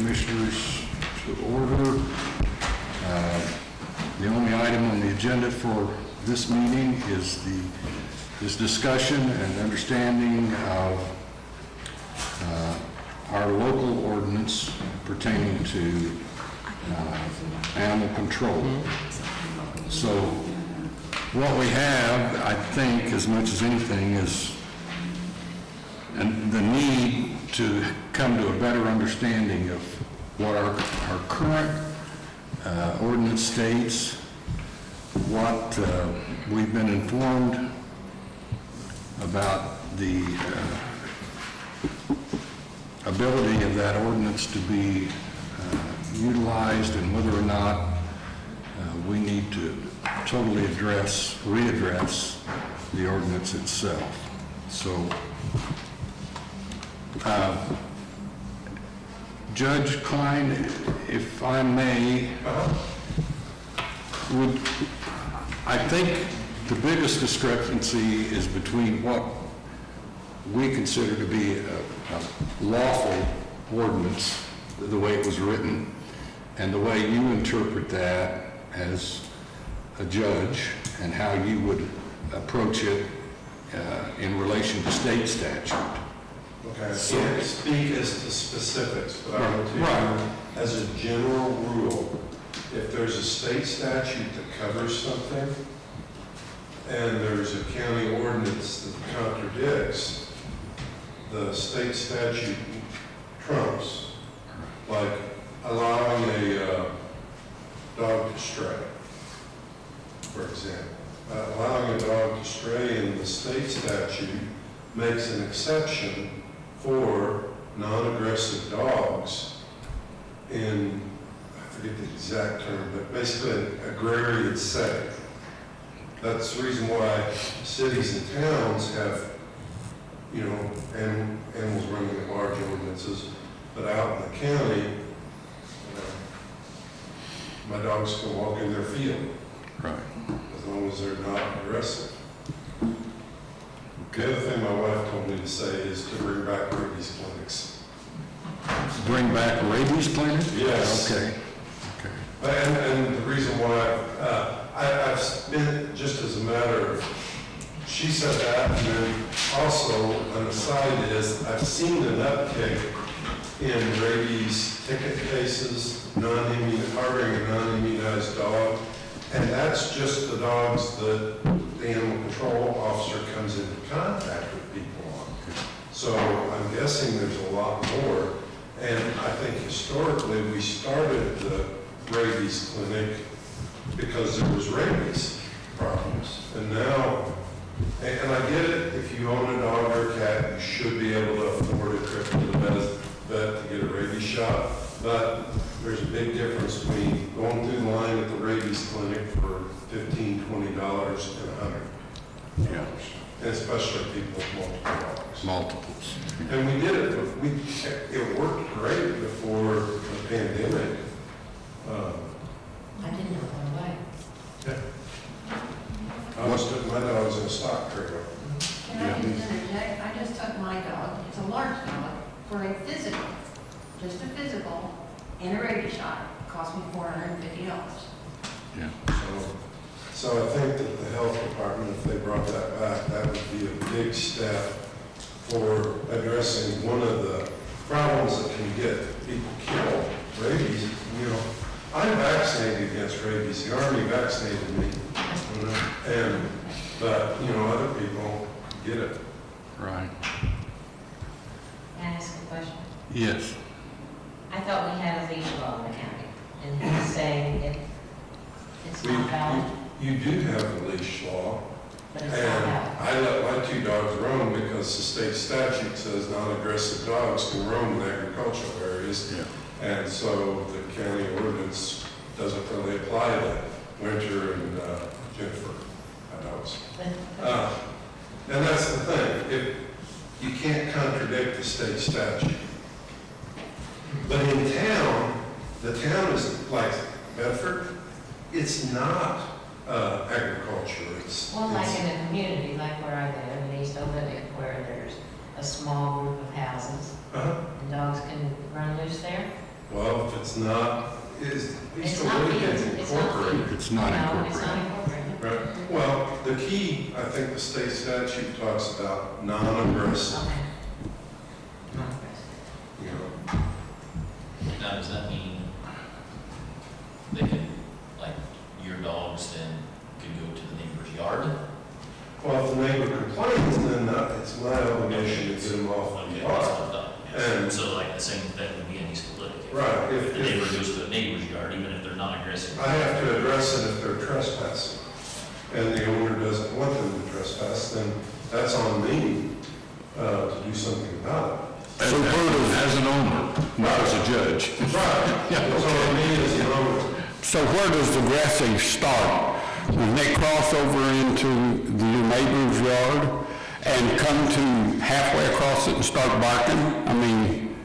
Commissioners to order. The only item on the agenda for this meeting is discussion and understanding of our local ordinance pertaining to animal control. So what we have, I think, as much as anything, is the need to come to a better understanding of what our current ordinance states, what we've been informed about the ability of that ordinance to be utilized, and whether or not we need to totally readdress the ordinance itself. So, Judge Klein, if I may, I think the biggest discrepancy is between what we consider to be a lawful ordinance, the way it was written, and the way you interpret that as a judge, and how you would approach it in relation to state statute. Okay, I can't speak as to specifics, but I will tell you, as a general rule, if there's a state statute that covers something, and there's a county ordinance that contradicts, the state statute trumps, like allowing a dog to stray, for example. Allowing a dog to stray in the state statute makes an exception for non-aggressive dogs in, I forget the exact term, but basically an agrarian setting. That's the reason why cities and towns have, you know, animals running at large ordinances, but out in the county, my dogs can walk in their field. Right. As long as they're not aggressive. The other thing my wife told me to say is to bring back rabies clinics. Bring back rabies clinics? Yes. Okay. And the reason why I've been, just as a matter of, she said that, and then also an aside is I've seen an uptick in rabies ticket cases, harboring a non-immunized dog, and that's just the dogs that the animal control officer comes into contact with people on. So I'm guessing there's a lot more, and I think historically we started the rabies clinic because there was rabies problems, and now, and I get it, if you own a dog or a cat, you should be able to afford a trip to the vet to get a rabies shot, but there's a big difference between going through the line at the rabies clinic for $15, $20 and $100. Yeah. And especially people with multiple dogs. Multiples. And we did it, it worked great before the pandemic. I didn't know that way. I was took my dogs in a stock trailer. Can I just interject? I just took my dog, it's a large dog, for a physical, just a physical, and a rabies shot. It cost me $450. Yeah. So I think that the health department, if they brought that back, that would be a big step for addressing one of the problems that can get people killed, rabies. You know, I'm vaccinated against rabies. The Army vaccinated me, but you know, other people get it. Right. Can I ask a question? Yes. I thought we had a leash law in the county, and he's saying it's not valid, You do have a leash law, but it's not and valid. I let my 2 dogs roam because the state statute says non-aggressive dogs can roam in agricultural areas. Yeah. And so the county ordinance doesn't really apply to Winter and Jennifer, my dogs. And that's the thing, if you can't contradict the state statute. But in town, the town is like Bedford, it's not agriculture. Well, like in a community, like where I live, in East Olivia, where there's a small group of houses, and dogs can run loose there. Well, it's not, is, It's East not Lincoln fees, it's not incorporated. fees. It's not No, it's incorporated. not incorporated. Right, well, the key, I think the state statute talks about non-aggressive, Okay. you know. Now, does that mean they can, like, your dogs then could go to the neighbor's yard? Well, if the neighbor complains, then it's my obligation to get them off the Okay, that's yard. what I thought. And- So like the same thing would be in East Political. Right, If the neighbor if, goes to the neighbor's yard, even if they're not aggressive. I have to address it if they're trespassing, and the owner doesn't want them to trespass, then that's on me, to do something about As an owner, not as a judge. it. Right, it's on me as the owner. So where does the aggressive start? When they cross over into your neighbor's yard and come to halfway across it and start barking? I mean,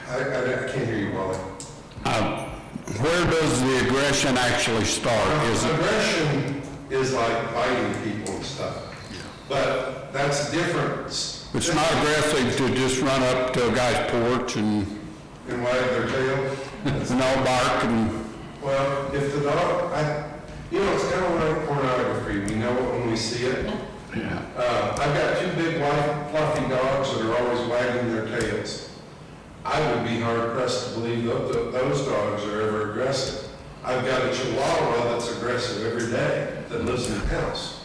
I can't hear you, Wally. where does the aggression actually start? Is it, Aggression is like biting people and stuff, but that's different. it's not aggressive to just run up to a guy's porch and And wag their tail. all bark and, Well, if the dog, it's kind of like pornography, we know it when we see it. Yeah. I've got two big white fluffy dogs that are always wagging their tails. I would be hard pressed to believe that those dogs are ever aggressive. I've got a Chihuahua that's aggressive every day that lives in the house.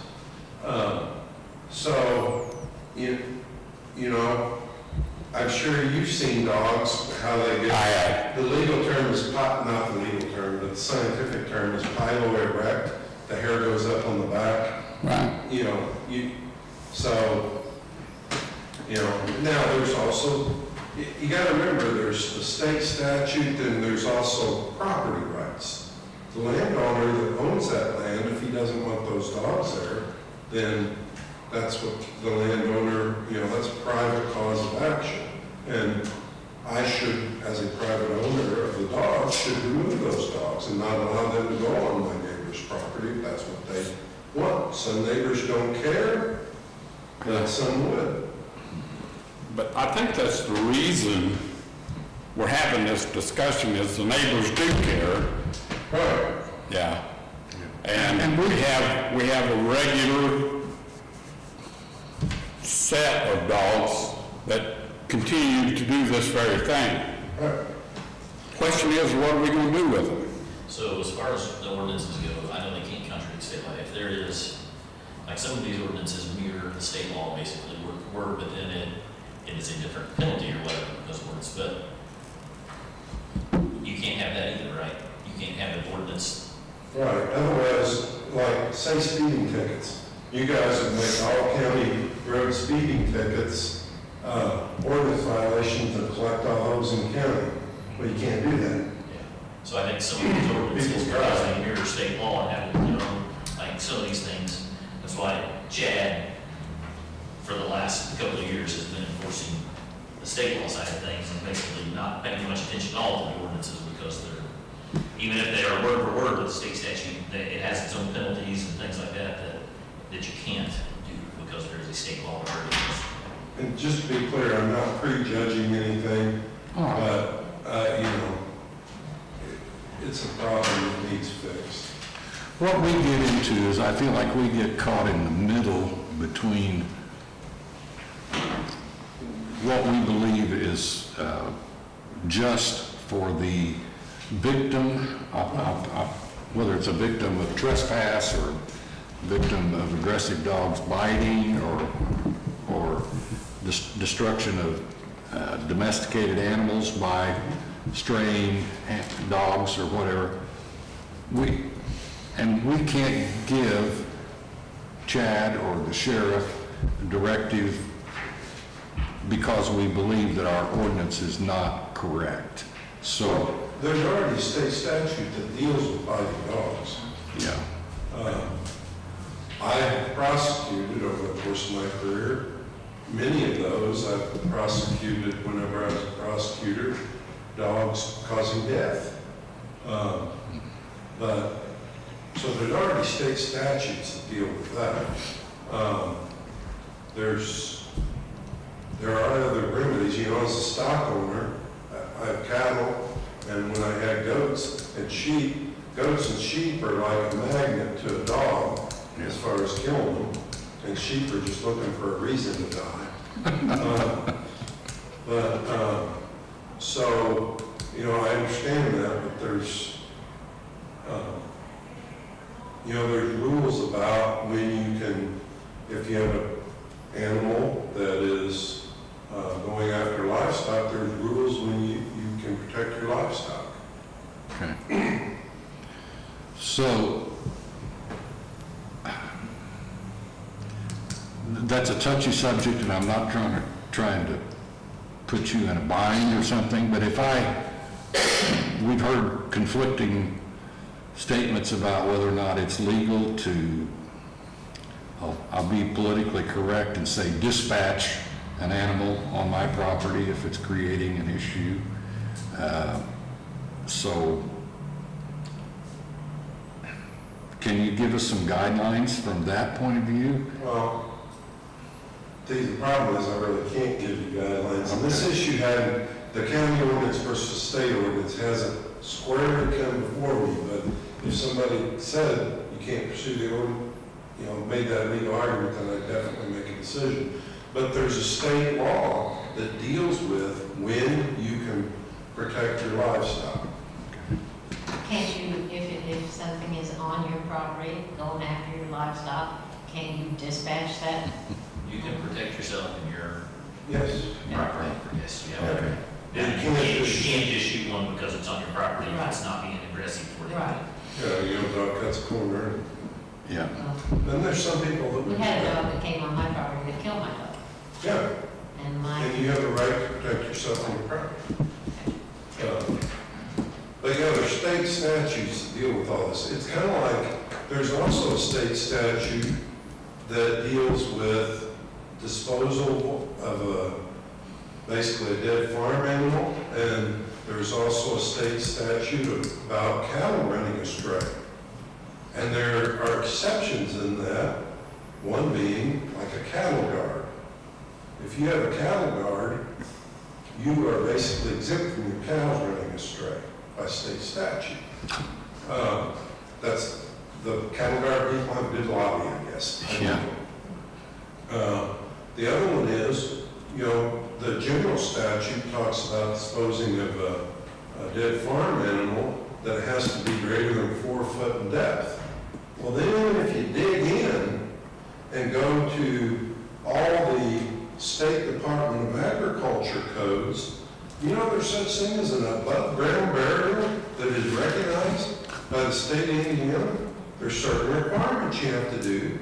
So, you know, I'm sure you've seen dogs, how they get. I have. The legal term is, not the legal term, but the scientific term is piloerect. The hair goes up on the back. right? Now there's also, you gotta remember, there's the state statute, and there's also property rights. The landowner that owns that land, if he doesn't want those dogs there, then that's what the landowner, that's a private cause of action. And I should, as a private owner of the dogs, should remove those dogs and not allow them to go on my neighbor's property if that's what they want. Some neighbors don't care, but some would. But I think that's the reason we're having this discussion is the neighbors do care. Right. Yeah. And we have a regular set of dogs that continue to do this very thing. Right. Question is, what are we gonna do with them? So as far as the ordinances go, I know they can't contradict state law. If there is, like some of these ordinances mirror the state law basically, word within it, it is a different penalty or whatever because of words, but you can't have that either, right? You can't have an ordinance. Right, otherwise, like, say speeding tickets. You guys would make all county road speeding tickets, ordinance violations and collect all those in county. But you can't do that. Yeah. So I think some of these ordinances, because they mirror state law and have their own, like some of these things, that's why Chad, for the last couple of years, has been enforcing the state law side of things and basically not paying much attention at all to the ordinances because they're, even if they are word for word with the state statute, it has its own penalties and things like that that you can't do because there is a state law that regulates. And just to be clear, I'm not prejudging anything, but, it's a problem that needs fixed. What we get into is, I feel like we get caught in the middle between what we believe is just for the victim, whether it's a victim of trespass or victim of aggressive dogs biting or destruction of domesticated animals by straying dogs or whatever. We can't give Chad or the sheriff a directive because we believe that our ordinance is not correct. So, There's already a state statute that deals with biting dogs. yeah. I have prosecuted over the course of my career. Many of those I've prosecuted whenever I was a prosecutor, dogs causing death. So there's already state statutes that deal with that. There are other remedies. As a stock owner, I have cattle, and when I had sheep, goats and sheep are like a magnet to a dog as far as killing them, and sheep are just looking for a reason to die. So, you know, I understand that, but there's, you know, there's rules about when you can, if you have an animal that is going after livestock, there's rules when you can protect your livestock. Okay. So, that's a touchy subject, and I'm not trying to put you in a bind or something, but we've heard conflicting statements about whether or not it's legal to, I'll be politically correct and say dispatch an animal on my property if it's creating an issue. So, can you give us some guidelines from that point of view? Well, the problem is I really can't give you guidelines. And this issue had, the county ordinance versus the state ordinance hasn't squarely come before me, but if somebody said you can't pursue the ordinance, you know, made that legal argument, then I'd definitely make a decision. But there's a state law that deals with when you can protect your livestock. Can't you, if something is on your property, going after your livestock, can you dispatch that? You can protect yourself in your Yes. property, yes, you have. Okay. And You you can't can't just- just shoot one because it's on your property, if it's not being aggressive for you. Right. Yeah, you know, dog cuts a corner. Yeah. Well, And there's some people that. we had a dog that came on my property that killed my dog, Yeah, and my, and you have the right to protect yourself on your property. But yeah, there's state statutes that deal with all this. It's kind of like, there's also a state statute that deals with disposal of basically a dead farm animal, and there's also a state statute about cattle running astray. And there are exceptions in that, one being like a cattle guard. If you have a cattle guard, you are basically exempt from your cows running astray by state statute. That's, the cattle guard people have a good lobby, I guess. Yeah. The other one is, you know, the general statute talks about disposing of a dead farm animal that has to be greater than 4 foot in depth. Well, then if you dig in and go to all the State Department of Agriculture codes, you know there's such thing as an above-ground burial that is recognized by the state of Indiana. There's certain requirements you have to do,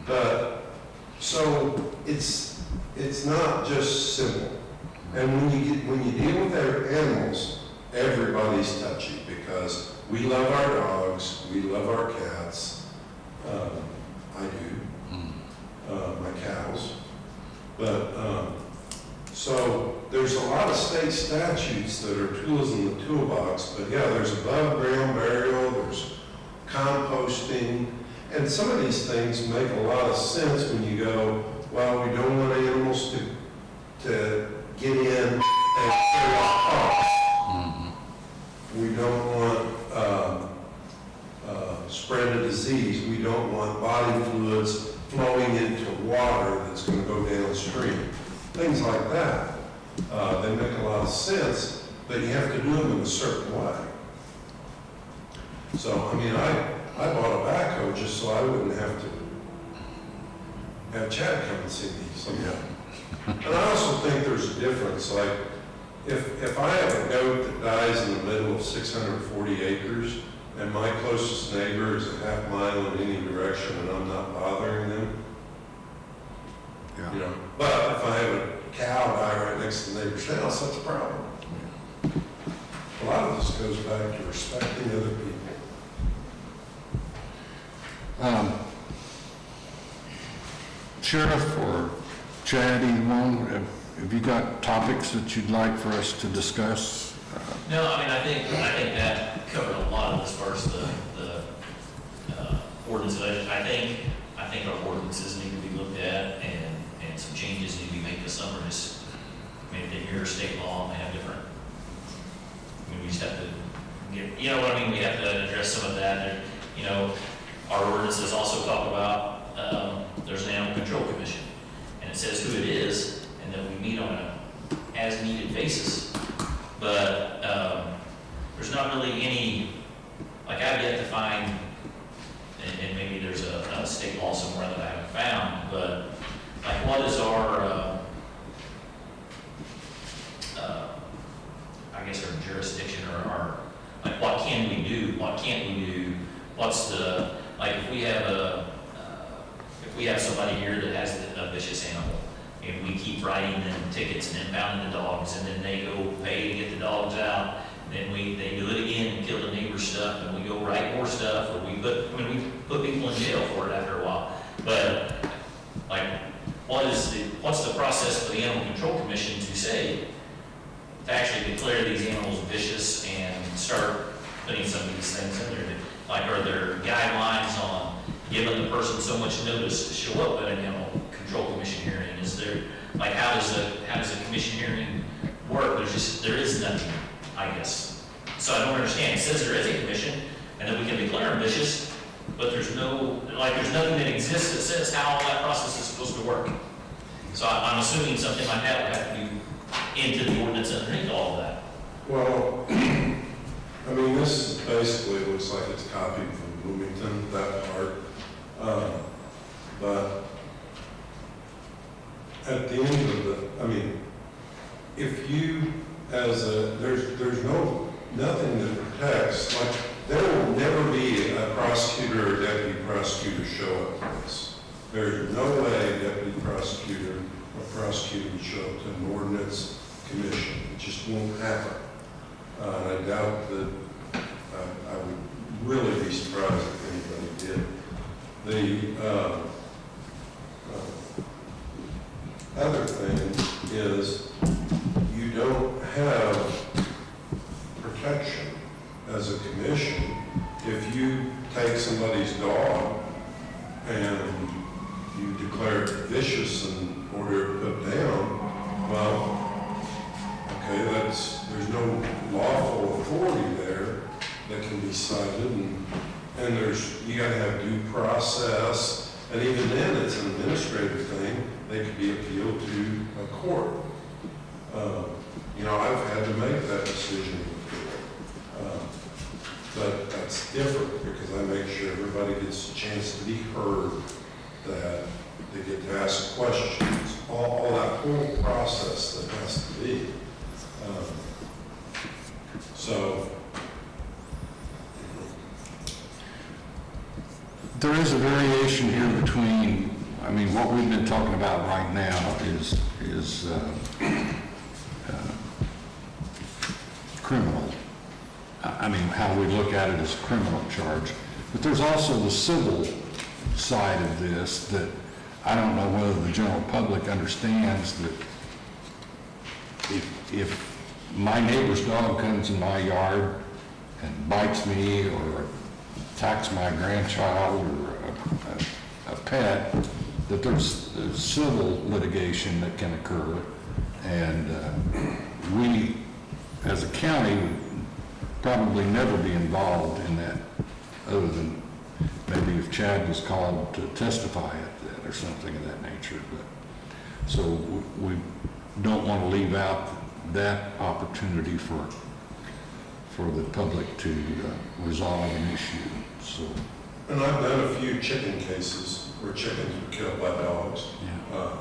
but, so it's not just simple. And when you deal with their animals, everybody's touchy because we love our dogs, we love our cats. I do, my cows. But, so there's a lot of state statutes that are tools in the toolbox, but yeah, there's above ground burial, there's composting, and some of these things make a lot of sense when you go, well, we don't want animals to get in and kill our crops. We don't want spread of disease. We don't want body fluids flowing into water that's going to go downstream. Things like that. They make a lot of sense, but you have to do them in a certain way. So, I mean, I bought a backhoe just so I wouldn't have to have Chad come and see me sometime. And I also think there's a difference, like, if I have a goat that dies in the middle of 640 acres, and my closest neighbor is a half mile in any direction, and I'm not bothering them, you know. But if I have a cow die right next to the neighbor's house, that's a problem. A lot of this goes back to respecting other people. Sheriff or Chad, either one, have you got topics that you'd like for us to discuss? No, I mean, I think that covered a lot of as far as the ordinances. I think our ordinances need to be looked at and some changes need to be made this summer. Just, I mean, if they hear state law and they have different, I mean, we just have to you know what I mean, we have to address some of that. There, you know, our ordinances also talk about, there's an animal control commission, and it says who it is, and that we meet on a as-needed basis. But, there's not really any, like, I've yet to find, and maybe there's a state law somewhere that I haven't found, but, like, what is our, I guess our jurisdiction, or our, like, what can we do, what can't we do, what's the, like, if we have somebody here that has a vicious animal, and we keep writing them tickets and impounding the dogs, and then they go pay to get the dogs out, then they do it again and kill the neighbor's stuff, and we go write more stuff, or we put people in jail for it after a while. But, like, what's the process for the Animal Control Commission to say, to actually declare these animals vicious and start putting some of these things in there? Like, are there guidelines on giving the person so much notice to show up at an Animal Control Commission hearing? Is there, like, how does a commission hearing work? There is nothing, I guess. So I don't understand. It says there is a commission, and that we can declare them vicious, but there's nothing that exists that says how all that process is supposed to work. So I'm assuming something like that would have to be into the ordinance underneath all of that. Well, I mean, this basically looks like it's copied from Bloomington, that part. But at the end of the, I mean, if you, there's nothing that protects, like, there will never be a prosecutor or deputy prosecutor show up for this. There's no way a deputy prosecutor or prosecutor would show up to an ordinance commission. It just won't happen. I doubt that, I would really be surprised if anybody did. The other thing is, you don't have protection as a commission if you take somebody's dog and you declare it vicious and order it put down. Well, okay, there's no lawful authority there that can be cited, and you gotta have due process, and even then, it's an administrative thing. They could be appealed to a court. You know, I've had to make that decision before. But that's different because I make sure everybody gets a chance to be heard, that they get to ask questions, all that whole process that has to be. So, There is a variation here between, I mean, what we've been talking about right now is criminal. I mean, how we look at it as a criminal charge. But there's also the civil side of this that I don't know whether the general public understands, that if my neighbor's dog comes in my yard and bites me or attacks my grandchild or a pet, that there's civil litigation that can occur. And we, as a county, would probably never be involved in that, other than maybe if Chad was called to testify at that or something of that nature. But so we don't want to leave out that opportunity for the public to resolve an issue. So, and I've done a few chicken cases where chickens were killed by dogs. yeah.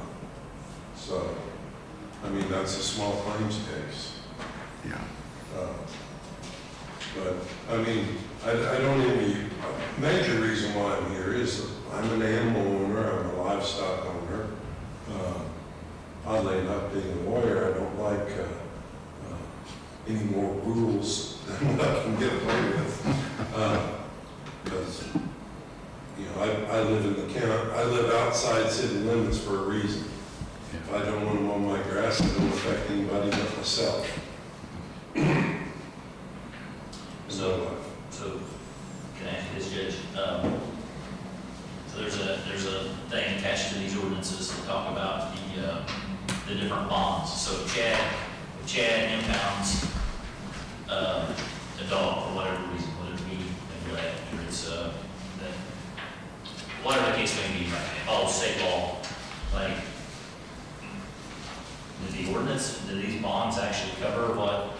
So, I mean, that's a small claims case. Yeah. But, I mean, I don't even, major reason why I'm here is I'm an animal owner, I'm a livestock owner. Oddly enough, being a lawyer, I don't like any more rules than what I can get away with. Because, you know, I live in the county, I live outside city limits for a reason. If I don't want to mow my grass, it don't affect anybody but myself. So, can I ask you this, Judge? So there's a thing attached to these ordinances that talk about the different bonds. So Chad impounds a a dog for whatever reason, whether it be neglect or it's, that, whatever the case may be, right, it follows state law, like, does the ordinance, do these bonds actually cover what,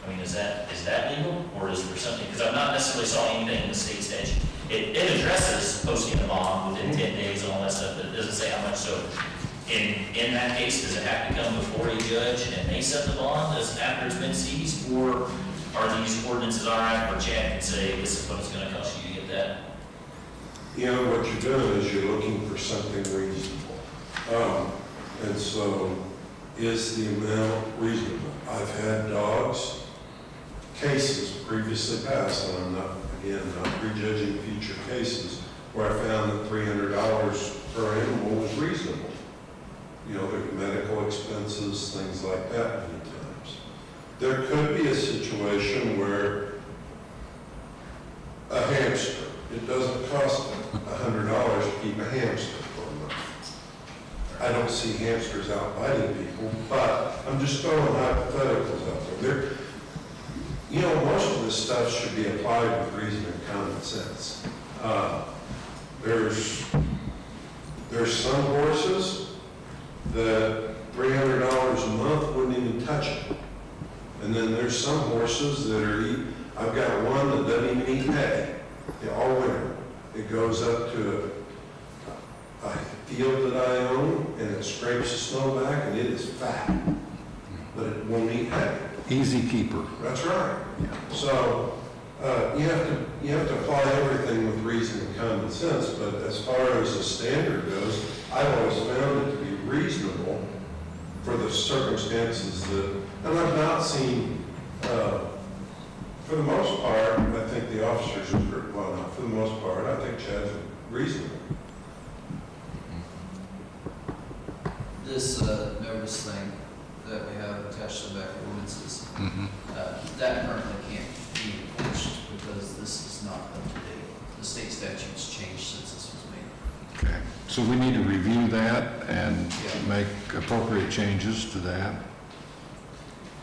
I mean, is that legal, or is there something, because I've not necessarily saw anything in the state statute. It addresses posting a bond within 10 days and all that stuff, but it doesn't say how much, so in that case, does it have to come before a judge and they set the bond as after it's been seized, or are these ordinances all right, where Chad can say, this is what it's gonna cost you to get that? You know, what you're doing is you're looking for something reasonable. And so, is the amount reasonable? I've had dogs, cases previously passed, and I'm not, again, not prejudging future cases, where I found that $300 per animal was reasonable. You know, there's medical expenses, things like that many times. There could be a situation where a hamster, it doesn't cost $100 to keep a hamster for a month. I don't see hamsters out biting people, but I'm just throwing hypotheticals out there. You know, most of this stuff should be applied with reason and common sense. There's some horses that $300 a month wouldn't even touch it. And then there's some horses that are, I've got one that doesn't even eat hay all winter. It goes up to a field that I own, and it scrapes the snow back, and it is fat, but it won't eat hay. Easy keeper. That's right. So, you have to apply everything with reason and common sense, but as far as the standard goes, I've always found it to be reasonable for the circumstances that, and I've not seen, for the most part, I think the officers are, well, not for the most part, I think Chad's reasonable. This notice thing that we have attached to the back of ordinances, that currently can't be enforced because this is not up to date. The state statutes changed since this was made. Okay, so we need to review that and Yeah. make appropriate changes to that.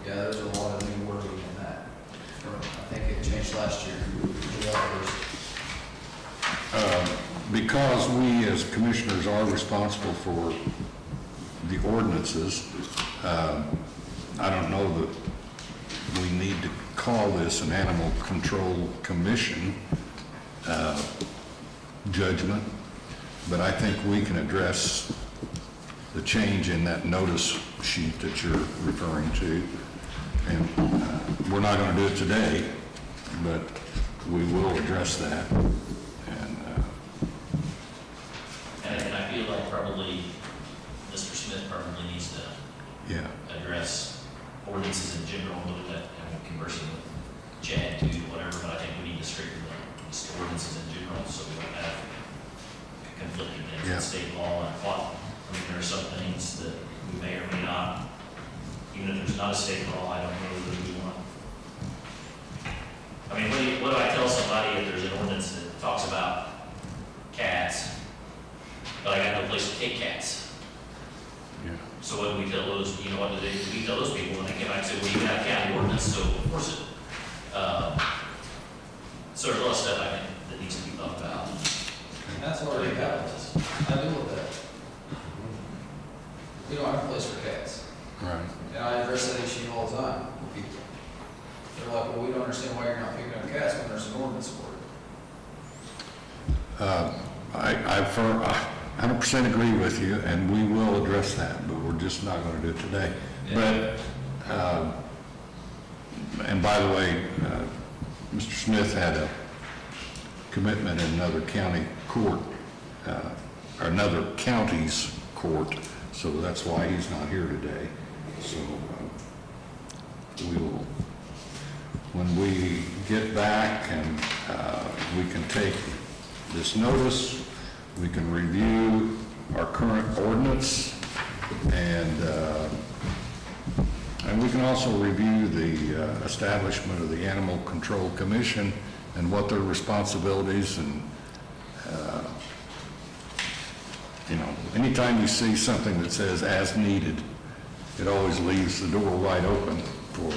Yeah, there's a lot of new wording in that. I think it changed last year. July 1st. Because we as commissioners are responsible for the ordinances, I don't know that we need to call this an animal control commission judgment, but I think we can address the change in that notice sheet that you're referring to. And we're not going to do it today, but we will address that. And I feel like probably Mr. Smith probably needs to Yeah, address ordinances in general, a little bit, and conversing with Chad too, whatever, but I think we need to straighten the ordinances in general, so we don't have conflicting things Yeah. in state law and what, I mean, there are some things that we may or may not, even if there's not a state law, I don't know that we want. I mean, what do I tell somebody if there's an ordinance that talks about cats, but I got no place to take cats? yeah. So what do we tell those, you know, what do we tell those people when they come back and say, well, you got a county ordinance, so enforce it? So there's a lot of stuff I think that needs to be thought about. And that's already happened. I deal with that. We don't have a place for cats. Right. And I address that issue all the time with people. They're like, well, we don't understand why you're not picking up cats when there's an ordinance for it. I 100% agree with you, and we will address that, but we're just not going to do it today. Yeah. But, and by the way, Mr. Smith had a commitment in another county court, or another county's court, so that's why he's not here today. So we will, when we get back and we can take this notice, we can review our current ordinance, and we can also review the establishment of the Animal Control Commission and what their responsibilities and, you know, anytime you see something that says as needed, it always leaves the door wide open for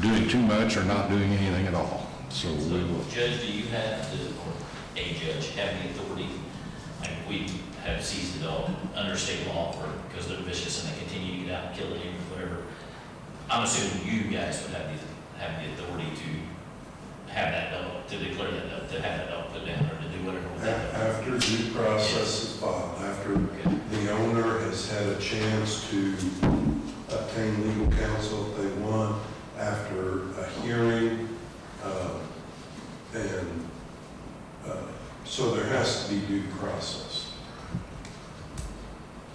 doing too much or not doing anything at all. So we So, will, Judge, do you have the, or a judge, have the authority, like we have seized the dog under state law for, because they're vicious and they continue to get out and kill it or whatever. I'm assuming you guys would have the authority to have that dog, to declare that dog, to have that dog put down or to do whatever with that dog. After due process is filed, after the owner has had a chance to obtain legal counsel if they want, after a hearing, so there has to be due process.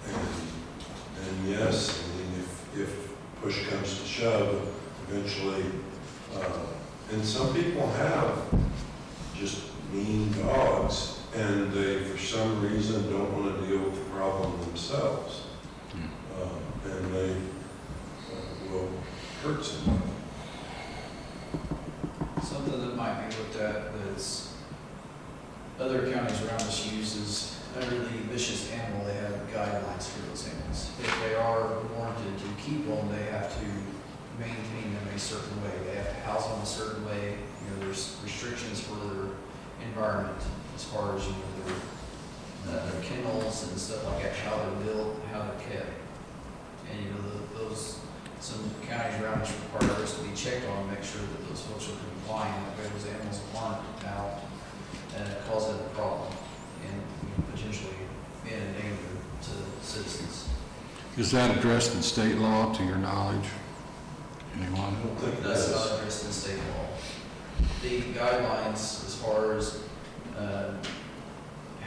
And yes, I mean, if push comes to shove, eventually, and some people have just mean dogs, and they, for some reason, don't want to deal with the problem themselves. And they will hurt somebody. Something that might be looked at that's other counties around us uses under the vicious animal, they have guidelines for those animals. If they are warranted to keep them, they have to maintain them a certain way. They have to house them a certain way. You know, there's restrictions for their environment as far as, you know, their kennels and stuff like that, how they're built, how they're kept. And, you know, some counties around us require those to be checked on, make sure that those folks are complying, that way those animals aren't out causing a problem and, you know, potentially being a danger to citizens. is that addressed in state law to your knowledge? Anyone? I don't think That's that's, not addressed in state law. The guidelines as far as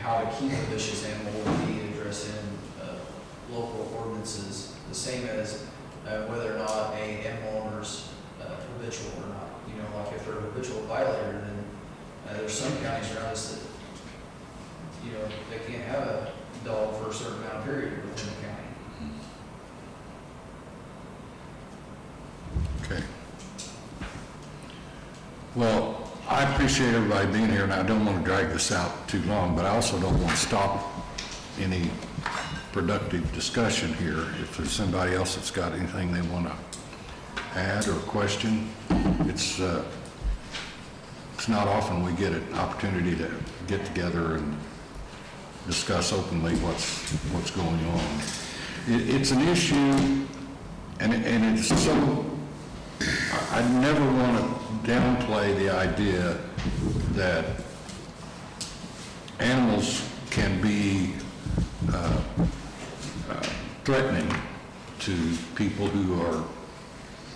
how to keep a vicious animal will be addressed in local ordinances, the same as whether or not a animal owner's habitual or not. You know, like if they're a habitual violator, then there's some counties around us that, you know, they can't have a dog for a certain amount of period within the county. Okay. Well, I appreciate everybody being here, and I don't want to drag this out too long, but I also don't want to stop any productive discussion here. If there's somebody else that's got anything they want to add or question, it's not often we get an opportunity to get together and discuss openly what's going on. It's an issue, and it's so, I never want to downplay the idea that animals can be threatening to people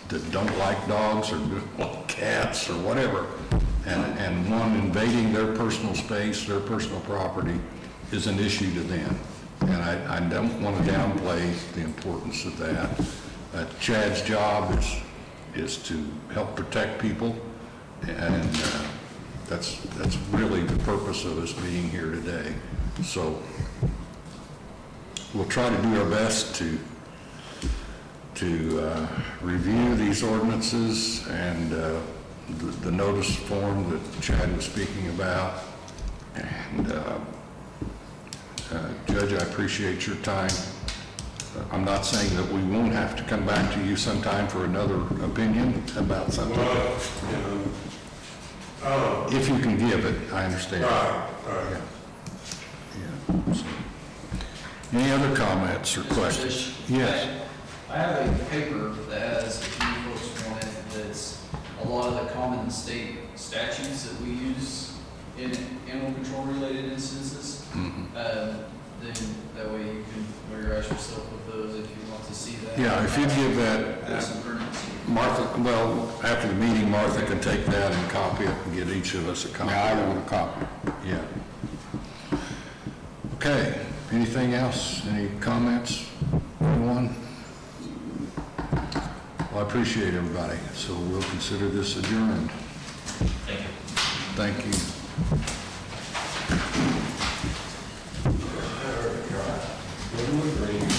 that don't like dogs or don't like cats or whatever. And one invading their personal space, their personal property is an issue to them. And I don't want to downplay the importance of that. Chad's job is to help protect people, and that's really the purpose of us being here today. So we'll try to do our best to review these ordinances and the notice form that Chad was speaking about. And Judge, I appreciate your time. I'm not saying that we won't have to come back to you sometime for another opinion about something. well, you know, If you can give it, I understand. all right. Yeah. So, any other comments or questions? Yes. I have a paper that has, if you folks want it, that's a lot of the common state statutes that we use in animal control related instances. Then that way you can familiarize yourself with those if you want to see that. Yeah, if you give I have that, some printed. Martha, well, after the meeting, Martha can take that and copy it and get each of us a copy. Yeah, I want a copy. Yeah. Okay, anything else? Any comments? Anyone? Well, I appreciate everybody, so we'll consider this adjourned. Thank you. Thank you. Little green.